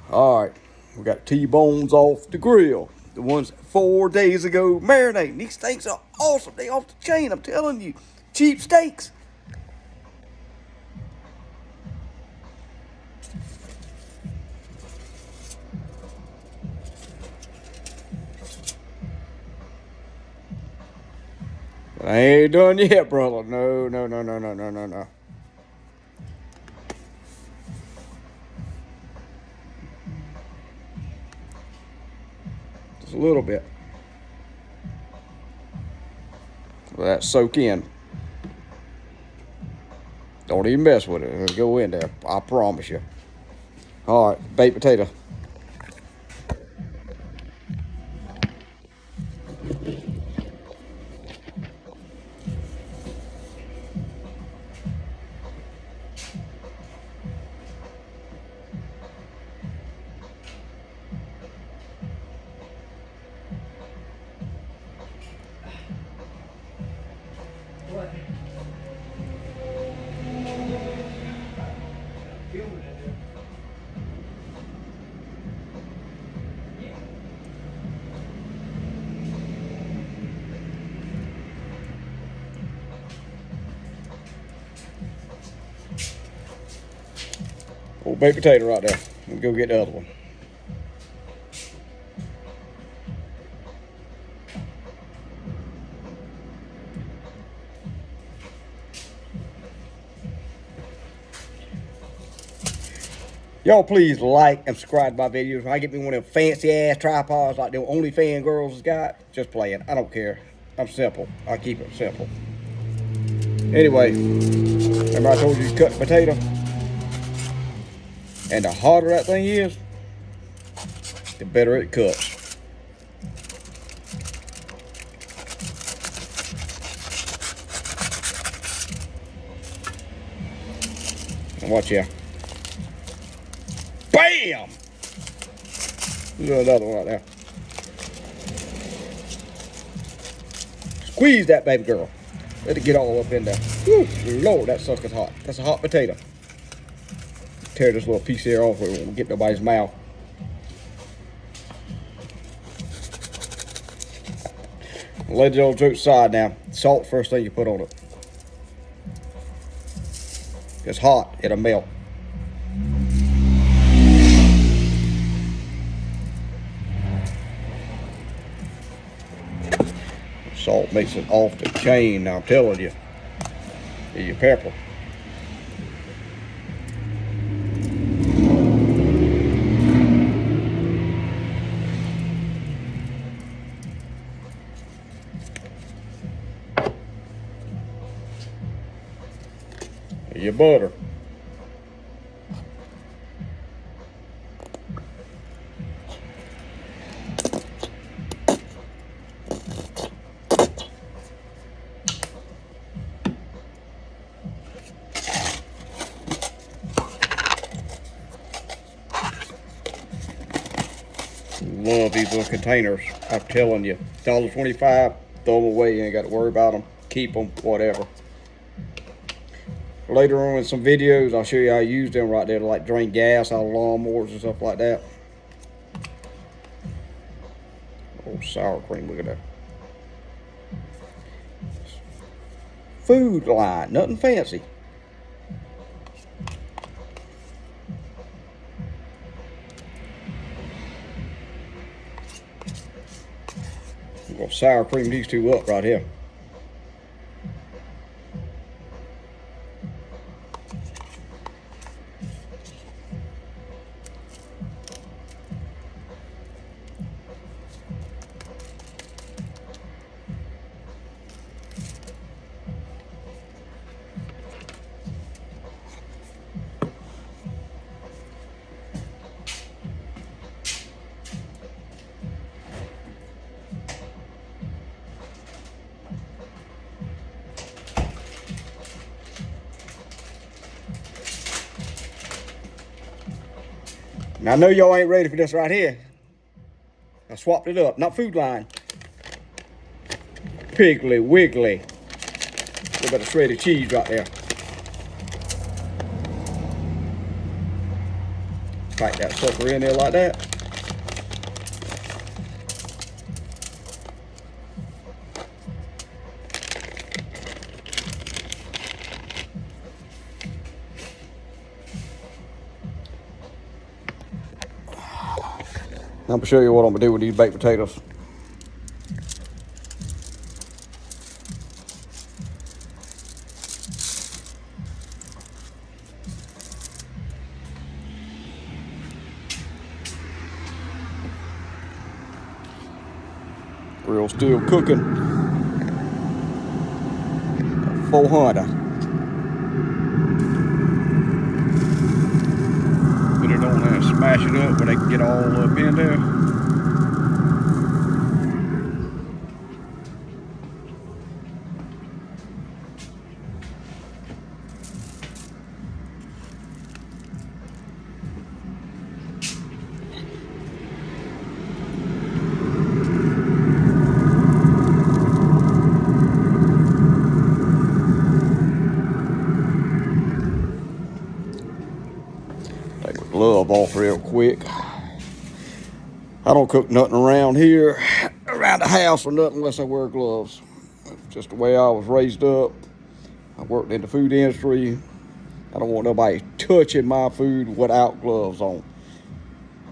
All right, we got T-bones off the grill. The ones 4 days ago marinating. These steaks are awesome. They off the chain, I'm telling you. Cheap steaks. But I ain't done yet, brother. No, no, no, no, no, no, no, no. Just a little bit. Let that soak in. Don't even mess with it. It'll go in there. I promise you. All right, baked potato. Old baked potato right there. We'll go get the other one. Y'all please like and subscribe to my videos. If I get me one of them fancy ass tripods like them OnlyFans girls has got, just playing. I don't care. I'm simple. I keep it simple. Anyway, remember I told you to cut the potato? And the hotter that thing is, the better it cuts. And watch out. Bam! There's another one right there. Squeeze that baby girl. Let it get all up in there. Whew, Lord, that sucker's hot. That's a hot potato. Tear this little piece here off. It won't get nobody's mouth. Let it all joke aside now. Salt first thing you put on it. It's hot. It'll melt. Salt makes it off the chain, now I'm telling you. And your pepper. And your butter. Love these little containers. I'm telling you, $1.25, throw them away. You ain't got to worry about them. Keep them, whatever. Later on in some videos, I'll show you how I use them right there to like drain gas out of lawnmowers and stuff like that. Oh, sour cream, look at that. Food line, nothing fancy. I'm gonna sour cream these two up right here. Now I know y'all ain't ready for this right here. I swapped it up, not Food Line. Piggly Wiggly. Look at the shredded cheese right there. Tight that sucker in there like that. I'm gonna show you what I'm gonna do with these baked potatoes. Grill still cooking. 400. Put it on there and smash it up where they can get all up in there. Take my glove off real quick. I don't cook nothing around here, around the house or nothing unless I wear gloves. Just the way I was raised up. I worked in the food industry. I don't want nobody touching my food without gloves on.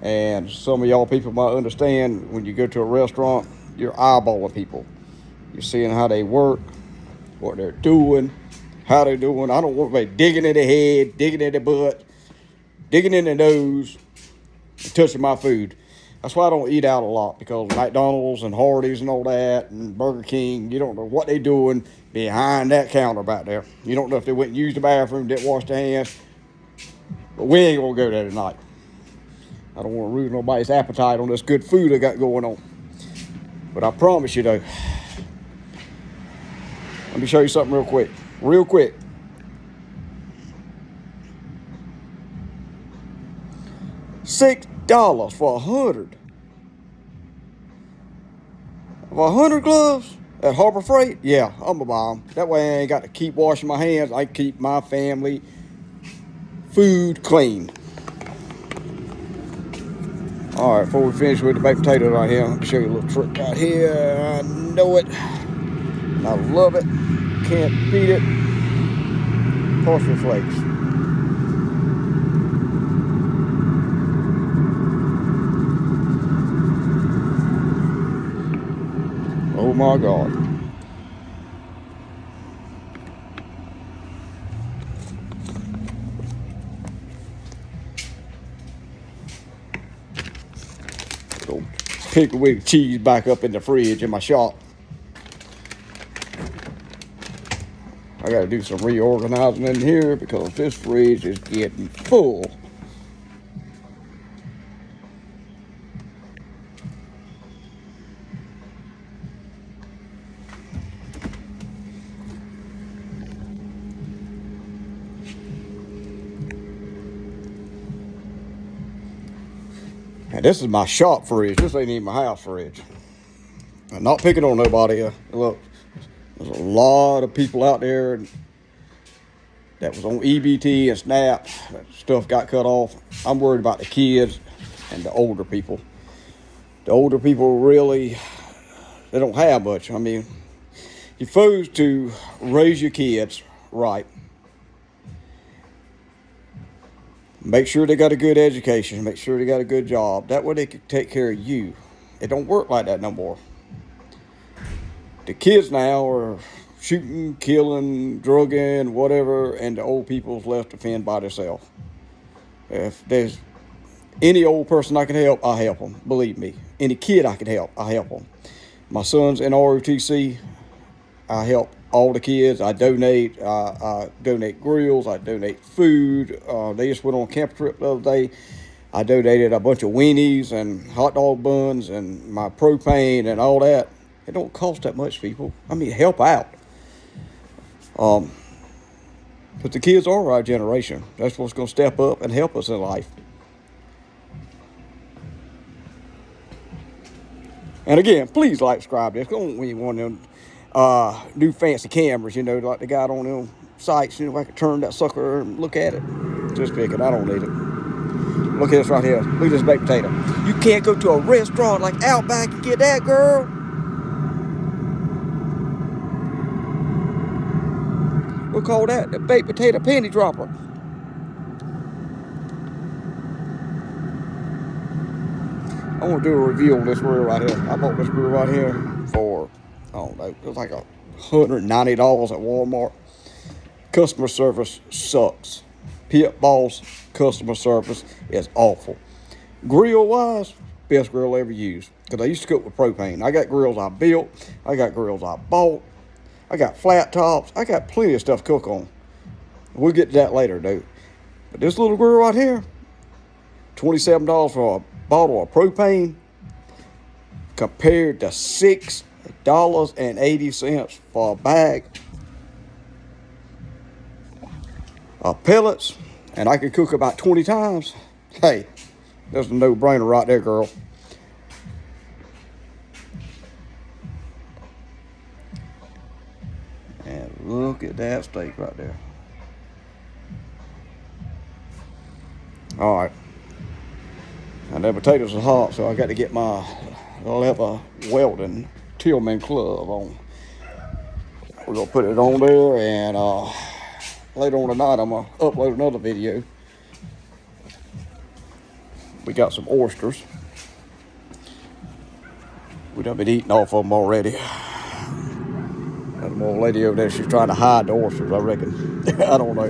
And some of y'all people might understand when you go to a restaurant, you're eyeballing people. You're seeing how they work, what they're doing, how they're doing. I don't want anybody digging in their head, digging in their butt, digging in their nose, and touching my food. That's why I don't eat out a lot, because McDonald's and Hardee's and all that and Burger King, you don't know what they're doing behind that counter back there. You don't know if they went and used the bathroom, didn't wash their hands. But we ain't gonna go there tonight. I don't want to ruin nobody's appetite on this good food I got going on. But I promise you though, let me show you something real quick. Real quick. $6 for 100. For 100 gloves at Harbor Freight? Yeah, I'm gonna buy them. That way I ain't got to keep washing my hands. I can keep my family food clean. All right, before we finish with the baked potatoes right here, let me show you a little trick right here. I know it. I love it. Can't beat it. Parsley flakes. Oh my God. Go pick away the cheese back up in the fridge in my shop. I gotta do some reorganizing in here because this fridge is getting full. And this is my shop fridge. This ain't even my house fridge. I'm not picking on nobody. Look, there's a lot of people out there that was on EBT and SNAP. That stuff got cut off. I'm worried about the kids and the older people. The older people really, they don't have much. I mean, you're supposed to raise your kids right. Make sure they got a good education. Make sure they got a good job. That way they can take care of you. It don't work like that no more. The kids now are shooting, killing, drugging, whatever, and the old people's left to fend by themselves. If there's any old person I can help, I help them. Believe me. Any kid I can help, I help them. My son's in ROTC. I help all the kids. I donate. I donate grills. I donate food. They just went on a camp trip the other day. I donated a bunch of weenies and hot dog buns and my propane and all that. It don't cost that much, people. I mean, help out. But the kids are our generation. That's what's going to step up and help us in life. And again, please like, subscribe. This don't be one of them new fancy cameras, you know, like they got on them sites. You know, I could turn that sucker and look at it. Just pick it. I don't need it. Look at this right here. Look at this baked potato. You can't go to a restaurant like Outback and get that, girl. We'll call that the baked potato panty dropper. I want to do a review on this grill right here. I bought this grill right here for, I don't know, it was like $190 at Walmart. Customer service sucks. Pit Boss customer service is awful. Grill wise, best grill I ever used. Because I used to cook with propane. I got grills I built. I got grills I bought. I got flat tops. I got plenty of stuff to cook on. We'll get to that later, dude. But this little grill right here, $27 for a bottle of propane compared to $6.80 for a bag of pellets, and I can cook about 20 times. Hey, that's a no-brainer right there, girl. And look at that steak right there. All right. And the potatoes are hot, so I got to get my leather welding Tillman glove on. We're going to put it on there, and later on tonight, I'm going to upload another video. We got some oysters. We done been eating off of them already. That old lady over there, she's trying to hide the oysters, I reckon. I don't know.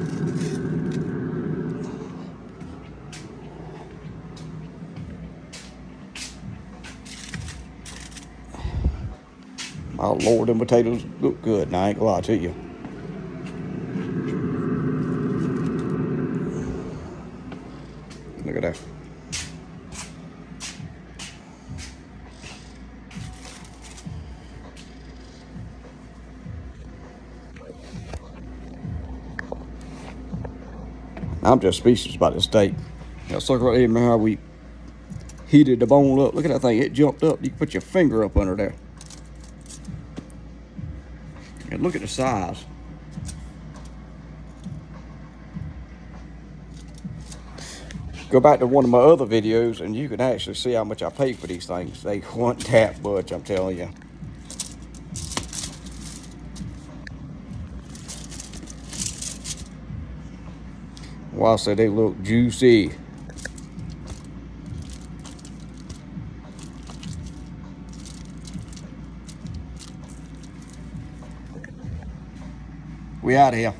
My Lord, them potatoes look good, and I ain't gonna lie to you. Look at that. I'm just speechless about this steak. That sucker right there, remember how we heated the bone up? Look at that thing, it jumped up. You can put your finger up under there. And look at the size. Go back to one of my other videos and you can actually see how much I paid for these things. They weren't that much, I'm telling you. Well, I said they look juicy. We out of here.